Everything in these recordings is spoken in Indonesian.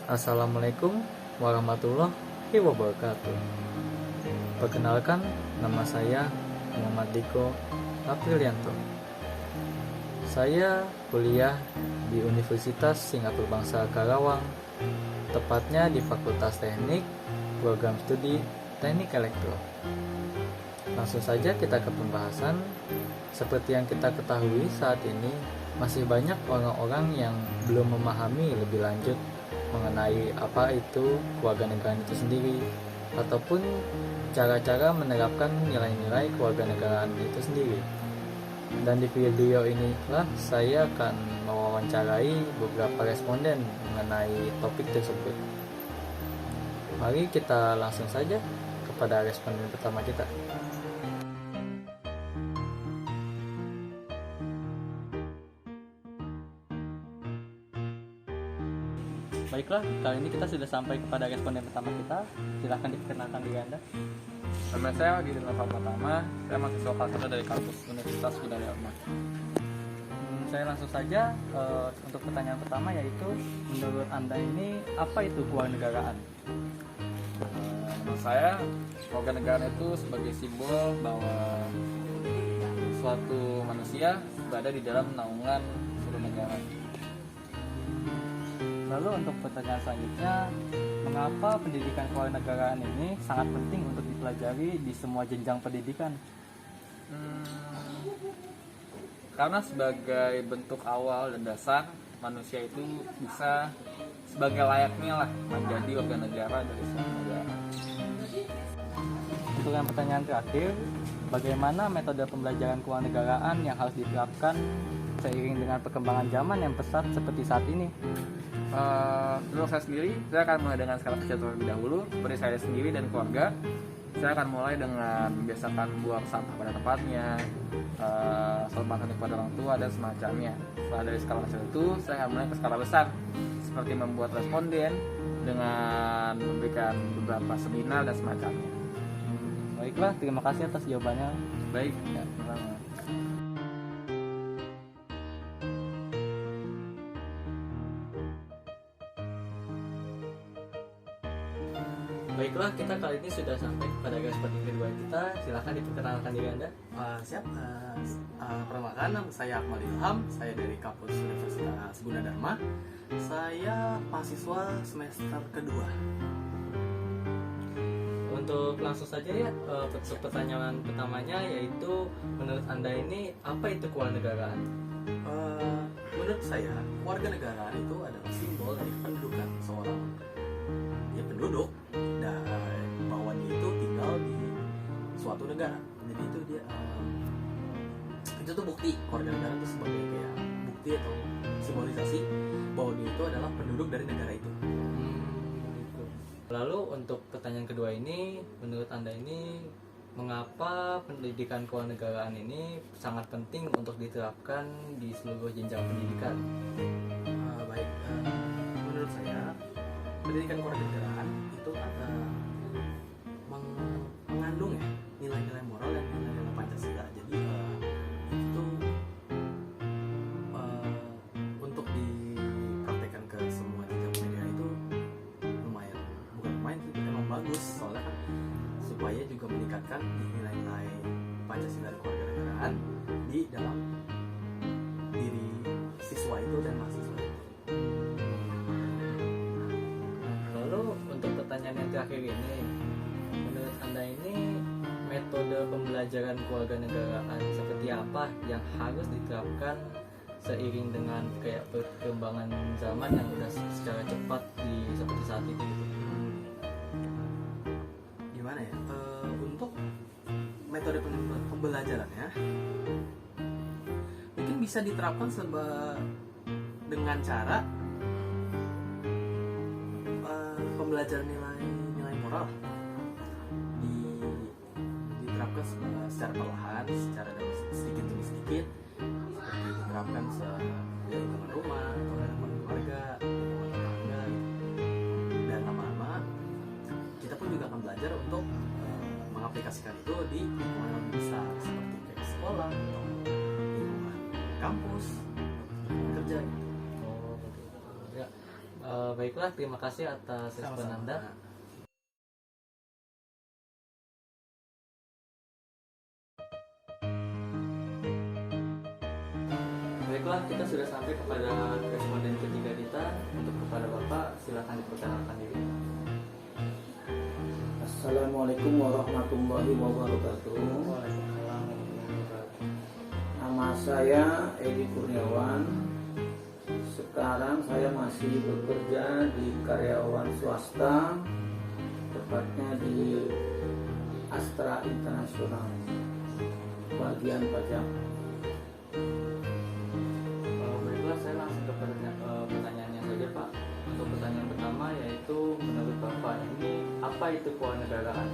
Assalamualaikum warahmatullahi wabarakatuh. Perkenalkan, nama saya Muhammad Diko Aprilianto. Saya kuliah di Universitas Singapura Bangsa Karawang, tepatnya di Fakultas Teknik, Program Studi Teknik Elektro. Langsung saja kita ke pembahasan. Seperti yang kita ketahui saat ini, masih banyak orang-orang yang belum memahami lebih lanjut mengenai apa itu kewarganegaraan itu sendiri, ataupun cara-cara menerapkan nilai-nilai kewarganegaraan itu sendiri. Dan di video inilah saya akan mewawancarai beberapa responden mengenai topik tersebut. Mari kita langsung saja kepada responden pertama kita. Baiklah, kali ini kita sudah sampai kepada responden pertama kita. Silahkan diperkenalkan diri Anda. Nama saya Gidin Nova Pratama, saya mahasiswa kelas 1 dari kampus Universitas Gunadarma. Saya langsung saja untuk pertanyaan pertama, yaitu menurut Anda ini apa itu kewarganegaraan? Menurut saya, kewarganegaraan itu sebagai simbol bahwa suatu manusia berada di dalam naungan suatu negara. Lalu untuk pertanyaan selanjutnya, mengapa pendidikan kewarganegaraan ini sangat penting untuk dipelajari di semua jenjang pendidikan? Karena sebagai bentuk awal dan dasar manusia itu bisa sebagai layaknya lah menjadi warga negara dari suatu negara. Untuk yang pertanyaan terakhir, bagaimana metode pembelajaran kewarganegaraan yang harus diterapkan seiring dengan perkembangan zaman yang pesat seperti saat ini? Menurut saya sendiri, saya akan mulai dengan skala kecil terlebih dahulu. Seperti saya sendiri dan keluarga, saya akan mulai dengan membiasakan buang sampah pada tempatnya, sopan santun kepada orang tua dan semacamnya. Setelah dari skala kecil itu, saya akan mulai ke skala besar, seperti membuat responden dengan memberikan beberapa seminar dan semacamnya. Baiklah, terima kasih atas jawabannya. Baik, Ya, sama. Baiklah, kita kali ini sudah sampai pada responden kedua kita. Silahkan diperkenalkan diri Anda. Siap. Perkenalkan, nama saya Akmal Ilham. Saya dari kampus Universitas Gunadarma. Saya mahasiswa semester kedua. Untuk langsung saja ya, untuk pertanyaan pertamanya, yaitu menurut Anda ini apa itu kewarganegaraan? Menurut saya, kewarganegaraan itu adalah simbol dari kependudukan seorang penduduk, dan bahwa dia itu tinggal di suatu negara. Jadi itu tuh bukti. Kewarganegaraan itu sebagai kayak bukti atau simbolisasi bahwa dia itu adalah penduduk dari negara itu. Gitu. Lalu untuk pertanyaan kedua ini, menurut Anda ini mengapa pendidikan kewarganegaraan ini sangat penting untuk diterapkan di seluruh jenjang pendidikan? Menurut saya, pendidikan kewarganegaraan itu kan mengandung ya nilai-nilai moral dan nilai-nilai Pancasila. Jadi itu untuk dipraktekkan ke semua jenjang pendidikan itu lumayan, bukan lumayan sih, memang bagus, soalnya kan supaya juga meningkatkan nilai-nilai Pancasila dan kewarganegaraan di dalam diri siswa itu dan mahasiswa itu. Lalu untuk pertanyaan yang terakhir ini, menurut Anda ini metode pembelajaran kewarganegaraan seperti apa yang harus diterapkan seiring dengan kayak perkembangan zaman yang udah secara cepat seperti saat ini gitu? Gimana ya? Untuk metode pembelajarannya mungkin bisa diterapkan dengan cara pembelajaran nilai moral diterapkan secara perlahan, secara sedikit demi sedikit, seperti diterapkan di lingkungan rumah atau lingkungan keluarga, lingkungan tetangga gitu. Dan lama-lama kita pun juga akan belajar untuk mengaplikasikan itu di lingkungan yang lebih besar, seperti kayak sekolah atau lingkungan kampus, kerja gitu. Ya, Baiklah, terima kasih atas respon Sama-sama. Anda. Baiklah, kita sudah sampai kepada responden ketiga kita. Untuk kepada Bapak, silakan diperkenalkan diri. Assalamualaikum warahmatullahi wabarakatuh. Waalaikumsalam warahmatullahi wabarakatuh. Nama saya Edi Kurniawan. Sekarang saya masih bekerja di karyawan swasta, tepatnya di Astra Internasional, bagian pajak. Baiklah, saya langsung ke pertanyaannya saja, Pak. Untuk pertanyaan pertama yaitu menurut Bapak ini apa itu kewarganegaraan?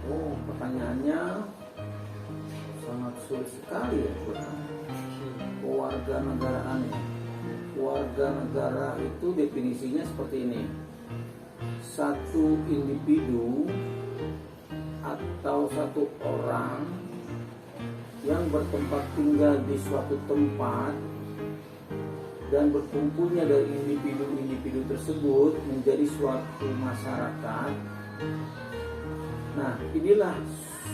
Oh, pertanyaannya sangat sulit sekali ya, kewarganegaraan ya. Warga negara itu definisinya seperti ini: satu individu atau satu orang yang bertempat tinggal di suatu tempat dan berkumpulnya dari individu-individu tersebut menjadi suatu masyarakat. Nah, inilah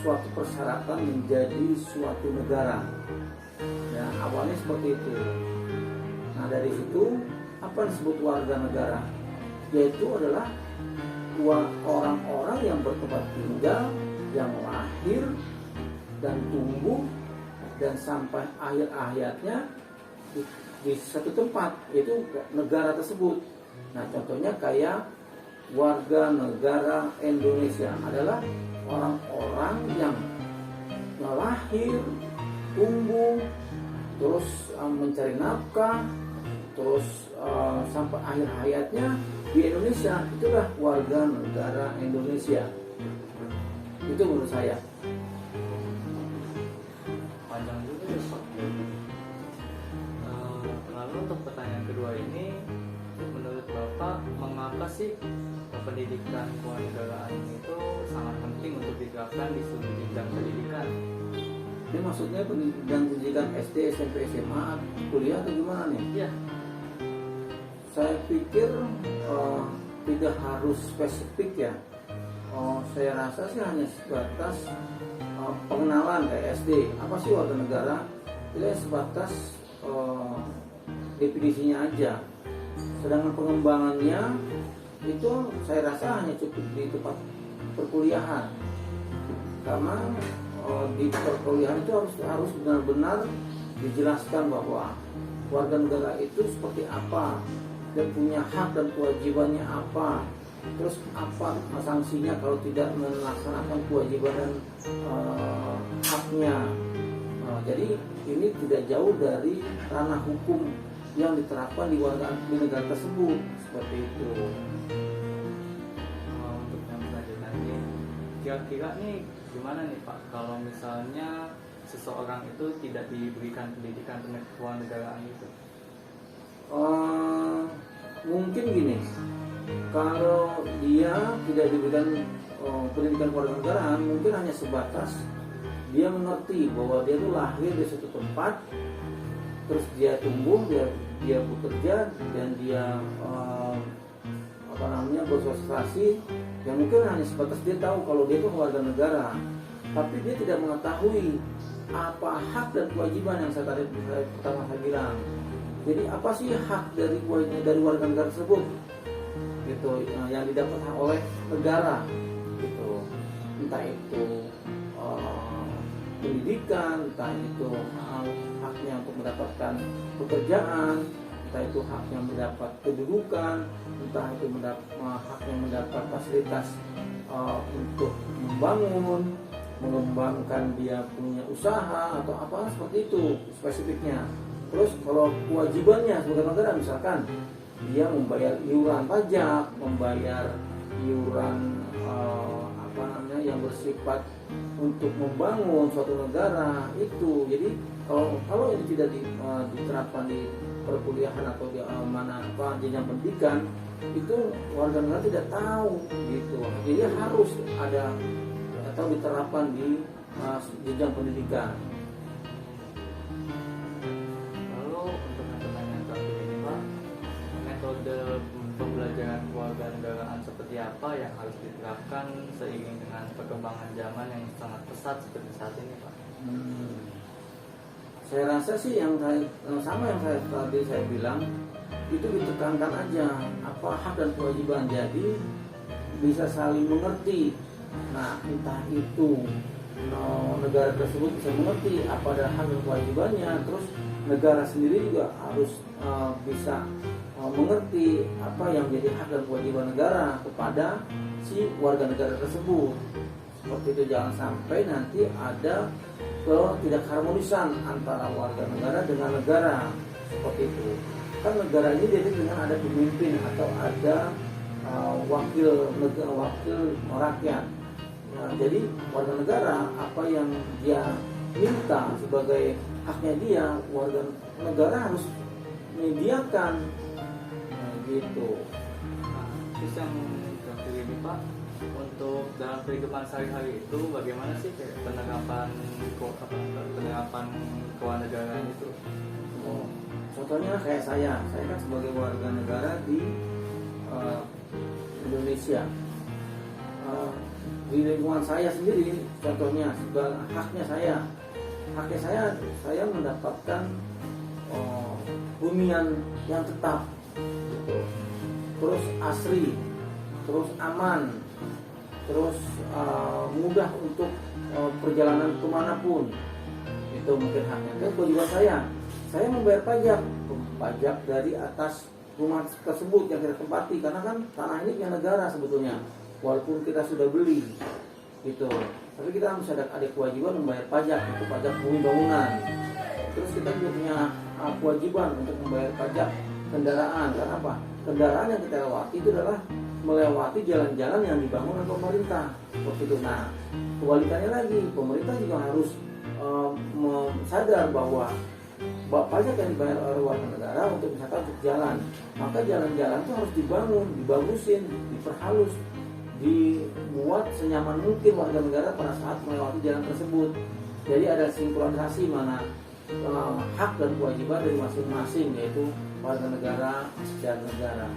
suatu persyaratan menjadi suatu negara. Ya, awalnya seperti itu. Nah, dari situ apa yang disebut warga negara? Yaitu adalah orang-orang yang bertempat tinggal, yang lahir dan tumbuh dan sampai akhir hayatnya di satu tempat, yaitu negara tersebut. Nah, contohnya kayak warga negara Indonesia adalah orang-orang yang lahir, tumbuh, terus mencari nafkah, terus sampai akhir hayatnya di Indonesia. Itulah warga negara Indonesia. Itu menurut saya. Panjang juga ya, Pak. Lalu untuk pertanyaan kedua ini, menurut Bapak mengapa sih pendidikan kewarganegaraan itu sangat penting untuk diterapkan di seluruh jenjang pendidikan? Ini maksudnya pendidikan SD, SMP, SMA, kuliah atau gimana nih? Ya, Saya pikir tidak harus spesifik ya. Saya rasa sih hanya sebatas pengenalan kayak SD. Apa sih warga negara? Tidak sebatas definisinya aja. Sedangkan pengembangannya itu saya rasa hanya cukup di tempat perkuliahan. Karena di perkuliahan itu harus benar-benar dijelaskan bahwa warga negara itu seperti apa, dan punya hak dan kewajibannya apa, terus apa sanksinya kalau tidak melaksanakan kewajiban dan haknya. Jadi ini tidak jauh dari ranah hukum yang diterapkan di negara tersebut, seperti itu. untuk yang selanjutnya, kira-kira nih gimana nih Pak kalau misalnya seseorang itu tidak diberikan pendidikan kewarganegaraan itu? Mungkin gini, kalau dia tidak diberikan pendidikan kewarganegaraan, mungkin hanya sebatas dia mengerti bahwa dia itu lahir di suatu tempat, terus dia tumbuh, dia bekerja dan dia bersosialisasi, yang mungkin hanya sebatas dia tahu kalau dia itu warga negara, tapi dia tidak mengetahui apa hak dan kewajiban yang saya pertama saya bilang. Jadi apa sih hak dari warga negara tersebut, gitu, yang didapat oleh negara, gitu, entah itu pendidikan, entah itu haknya untuk mendapatkan pekerjaan, entah itu haknya mendapat kedudukan, entah itu haknya mendapat fasilitas untuk membangun, mengembangkan dia punya usaha atau apa seperti itu spesifiknya. Terus kalau kewajibannya sebagai negara, misalkan dia membayar iuran pajak, membayar iuran yang bersifat untuk membangun suatu negara itu. Jadi kalau ini tidak diterapkan di perkuliahan atau di jenjang pendidikan, itu warga negara tidak tahu, gitu. Jadi harus ada atau diterapkan di jenjang pendidikan. Lalu untuk pertanyaan terakhir ini Pak, metode apa yang harus diterapkan seiring dengan perkembangan zaman yang sangat pesat seperti saat ini, Pak? Saya rasa sih yang sama yang tadi saya bilang, itu ditekankan aja apa hak dan kewajiban, jadi bisa saling mengerti. Nah, entah itu negara tersebut bisa mengerti apa ada hak dan kewajibannya, terus negara sendiri juga harus bisa mengerti apa yang menjadi hak dan kewajiban negara kepada si warga negara tersebut. Seperti itu, jangan sampai nanti ada ketidakharmonisan antara warga negara dengan negara. Seperti itu, kan negara ini identik dengan ada pemimpin atau ada wakil rakyat. Nah, jadi warga negara apa yang dia minta sebagai haknya dia, warga negara harus menyediakan. Nah, gitu. Terus yang terakhir ini, Pak, untuk dalam kehidupan sehari-hari itu bagaimana sih kayak penerapan kewarganegaraan itu? Contohnya kayak saya kan sebagai warga negara di Indonesia, di lingkungan saya sendiri, contohnya haknya saya mendapatkan hunian yang tetap, gitu. Terus asri, terus aman, terus mudah untuk perjalanan kemanapun. Itu mungkin haknya. Dan kewajiban saya membayar pajak dari atas rumah tersebut yang kita tempati, karena kan tanah ini punya negara sebetulnya, walaupun kita sudah beli, gitu. Tapi kita harus ada kewajiban membayar pajak, itu pajak bumi bangunan. Terus kita juga punya kewajiban untuk membayar pajak kendaraan. Karena apa? Kendaraan yang kita lewati itu adalah melewati jalan-jalan yang dibangun oleh pemerintah. Seperti itu. Nah, kebalikannya lagi, pemerintah juga harus sadar bahwa pajak yang dibayar oleh warga negara untuk misalkan untuk jalan, maka jalan-jalan itu harus dibangun, dibagusin, diperhalus, dibuat senyaman mungkin warga negara pada saat melewati jalan tersebut. Jadi ada sinkronisasi mana hak dan kewajiban dari masing-masing, yaitu warga negara dan negara.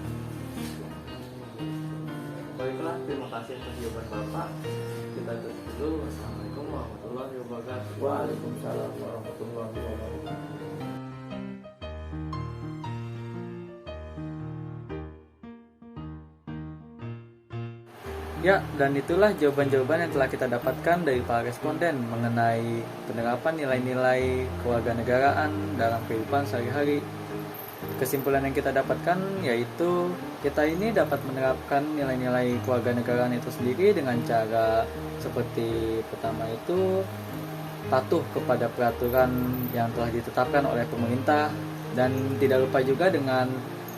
Baiklah, terima kasih atas jawaban Bapak. Kita tutup dulu. Wassalamualaikum warahmatullahi wabarakatuh. Waalaikumsalam warahmatullahi wabarakatuh. Ya, dan itulah jawaban-jawaban yang telah kita dapatkan dari para responden mengenai penerapan nilai-nilai kewarganegaraan dalam kehidupan sehari-hari. Kesimpulan yang kita dapatkan yaitu kita ini dapat menerapkan nilai-nilai kewarganegaraan itu sendiri dengan cara seperti pertama itu patuh kepada peraturan yang telah ditetapkan oleh pemerintah, dan tidak lupa juga dengan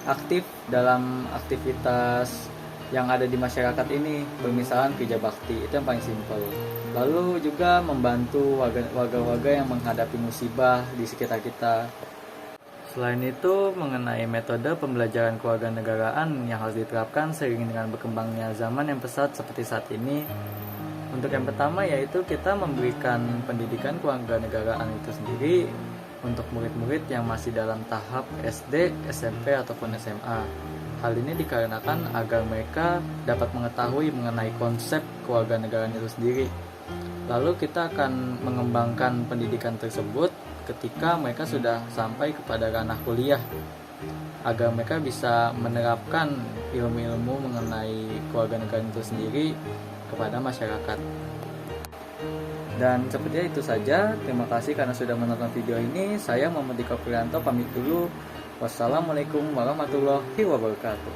aktif dalam aktivitas yang ada di masyarakat ini, permisalan kerja bakti, itu yang paling simpel. Lalu juga membantu warga-warga yang menghadapi musibah di sekitar kita. Selain itu, mengenai metode pembelajaran kewarganegaraan yang harus diterapkan seiring dengan berkembangnya zaman yang pesat seperti saat ini. Untuk yang pertama yaitu kita memberikan pendidikan kewarganegaraan itu sendiri untuk murid-murid yang masih dalam tahap SD, SMP, ataupun SMA. Hal ini dikarenakan agar mereka dapat mengetahui mengenai konsep kewarganegaraan itu sendiri. Lalu kita akan mengembangkan pendidikan tersebut ketika mereka sudah sampai kepada ranah kuliah, agar mereka bisa menerapkan ilmu-ilmu mengenai kewarganegaraan itu sendiri kepada masyarakat. Dan sepertinya itu saja. Terima kasih karena sudah menonton video ini. Saya Muhammad Dika Prianto pamit dulu. Wassalamualaikum warahmatullahi wabarakatuh.